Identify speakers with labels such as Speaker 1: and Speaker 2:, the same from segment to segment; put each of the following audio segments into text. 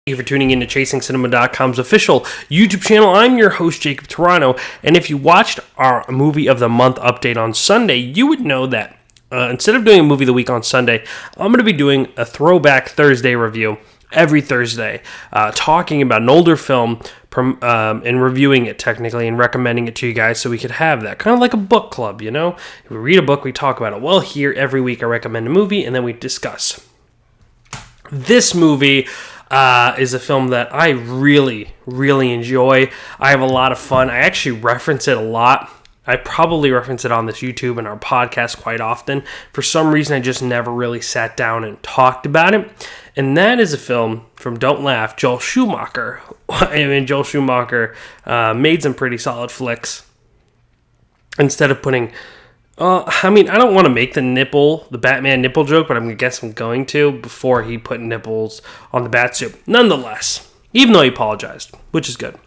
Speaker 1: Thank you for tuning in to ChasingCinema.com's official YouTube channel. I'm your host, Jacob Toronto, and if you watched our Movie of the Month update on Sunday, you would know that instead of doing a Movie of the Week on Sunday, I'm going to be doing a Throwback Thursday review every Thursday, talking about an older film and reviewing it technically and recommending it to you guys so we could have that. Kind of like a book club, you know? We read a book, we talk about it. Well, here, every week I recommend a movie, and then we discuss. This movie is a film that I really, really enjoy. I have a lot of fun. I actually reference it a lot. I probably reference it on this YouTube and our podcast quite often. For some reason, I just never really sat down and talked about it. And that is a film from Don't Laugh, Joel Schumacher. I mean, Joel Schumacher made some pretty solid flicks. Instead of putting... I don't want to make the Batman nipple joke, but I guess I'm going to before he put nipples on the Batsuit. Nonetheless, even though he apologized, which is good.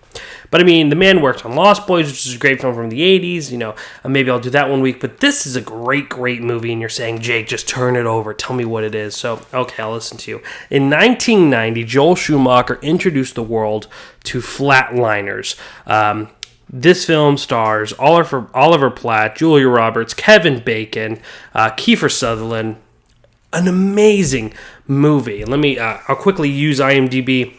Speaker 1: But I mean, the man worked on Lost Boys, which is a great film from the 80s. You know, maybe I'll do that one week. But this is a great, great movie. And you're saying, Jake, just turn it over. Tell me what it is. So, okay, I'll listen to you. In 1990, Joel Schumacher introduced the world to Flatliners. This film stars Oliver Platt, Julia Roberts, Kevin Bacon, Kiefer Sutherland. An amazing movie. I'll quickly use IMDb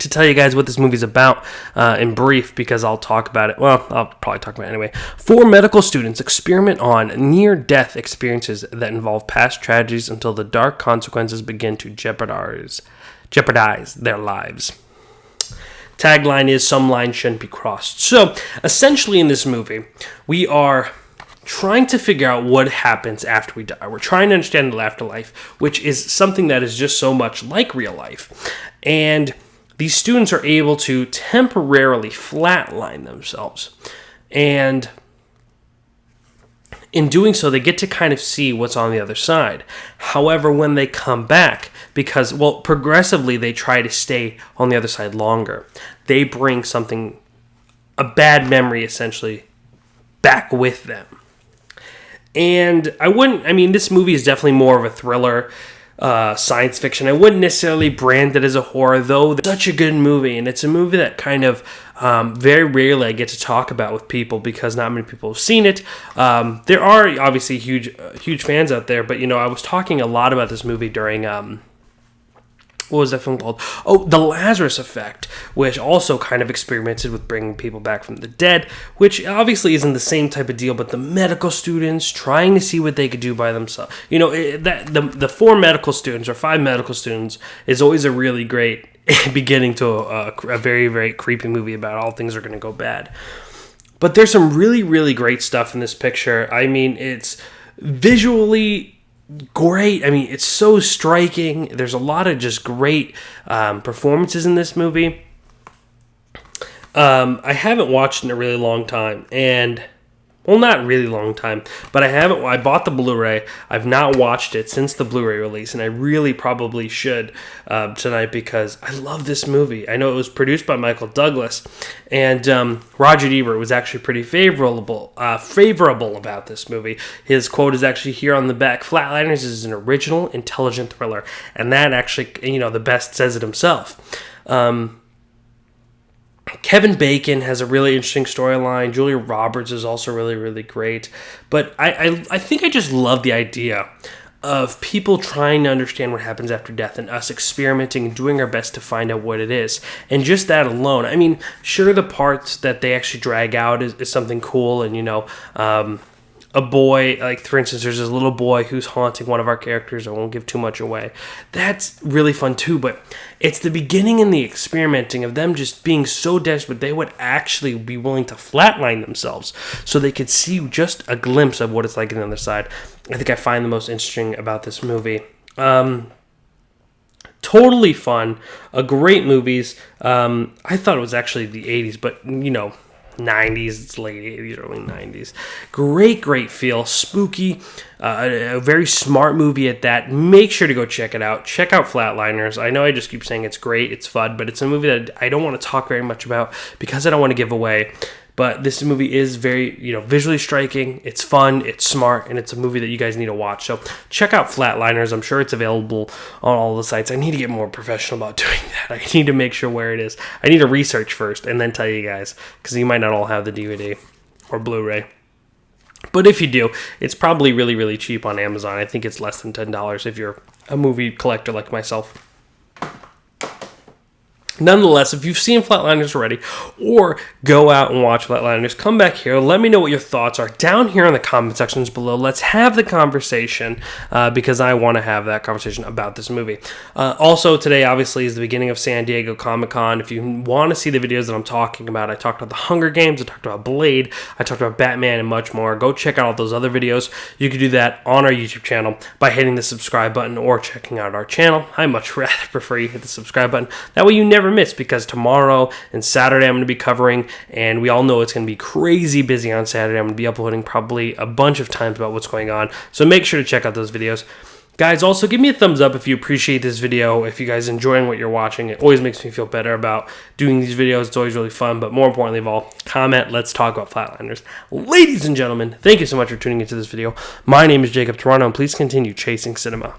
Speaker 1: to tell you guys what this movie's about in brief, because I'll talk about it. Well, I'll probably talk about it anyway. 4 medical students experiment on near-death experiences that involve past tragedies until the dark consequences begin to jeopardize their lives. Tagline is, some lines shouldn't be crossed. So, essentially in this movie, we are trying to figure out what happens after we die. We're trying to understand the afterlife, which is something that is just so much like real life. And these students are able to temporarily flatline themselves. And in doing so, they get to kind of see what's on the other side. However, when they come back, because, progressively they try to stay on the other side longer, they bring a bad memory, essentially, back with them. And this movie is definitely more of a thriller, science fiction. I wouldn't necessarily brand it as a horror, though. It's such a good movie, and it's a movie that kind of very rarely I get to talk about with people because not many people have seen it. There are obviously huge fans out there, but I was talking a lot about this movie during what was that film called? Oh, The Lazarus Effect, which also kind of experimented with bringing people back from the dead, which obviously isn't the same type of deal, but the medical students trying to see what they could do by themselves. The 4 medical students or 5 medical students is always a really great beginning to a very, very creepy movie about all things are going to go bad. But there's some really, really great stuff in this picture. I mean, it's visually great. I mean, it's so striking. There's a lot of just great performances in this movie. I haven't watched it in a really long time, not really long time, but I bought the Blu-ray. I've not watched it since the Blu-ray release, and I really probably should tonight because I love this movie. I know it was produced by Michael Douglas, and Roger Ebert was actually pretty favorable about this movie. His quote is actually here on the back: "Flatliners is an original, intelligent thriller," and that actually, the best says it himself. Kevin Bacon has a really interesting storyline. Julia Roberts is also really, really great. But I think I just love the idea of people trying to understand what happens after death and us experimenting and doing our best to find out what it is. And just that alone, I mean, sure, the parts that they actually drag out is something cool. And, a boy, like, for instance, there's this little boy who's haunting one of our characters. I won't give too much away. That's really fun, too, but it's the beginning and the experimenting of them just being so desperate they would actually be willing to flatline themselves so they could see just a glimpse of what it's like on the other side. I think I find the most interesting about this movie. Totally fun. A great movies. I thought it was actually the 80s, but, 90s, it's late 80s, early 90s. Great feel, spooky, a very smart movie at that. Make sure to go check it out. Check out Flatliners. I know I just keep saying it's great, it's fun, but it's a movie that I don't want to talk very much about because I don't want to give away But this movie is very, visually striking. It's fun, it's smart, and it's a movie that you guys need to watch. So check out Flatliners. I'm sure it's available on all the sites. I need to get more professional about doing that. I need to make sure where it is. I need to research first and then tell you guys, because you might not all have the DVD or Blu-ray. But if you do, it's probably really, really cheap on Amazon. I think it's less than $10 if you're a movie collector like myself. Nonetheless, if you've seen Flatliners already, or go out and watch Flatliners, come back here. Let me know what your thoughts are down here in the comment sections below. Let's have the conversation because I want to have that conversation about this movie. Also, today, obviously, is the beginning of San Diego Comic-Con. If you want to see the videos that I'm talking about, I talked about the Hunger Games, I talked about Blade, I talked about Batman, and much more. Go check out all those other videos. You can do that on our YouTube channel by hitting the subscribe button or checking out our channel. I much rather prefer you hit the subscribe button. That way you never miss, because tomorrow and Saturday I'm going to be covering, and we all know it's going to be crazy busy on Saturday. I'm going to be uploading probably a bunch of times about what's going on, so make sure to check out those videos. Guys, also give me a thumbs up if you appreciate this video, if you guys enjoying what you're watching. It always makes me feel better about doing these videos. It's always really fun, but more importantly of all, comment. Let's talk about Flatliners. Ladies and gentlemen, thank you so much for tuning into this video. My name is Jacob Toronto, and please continue chasing cinema.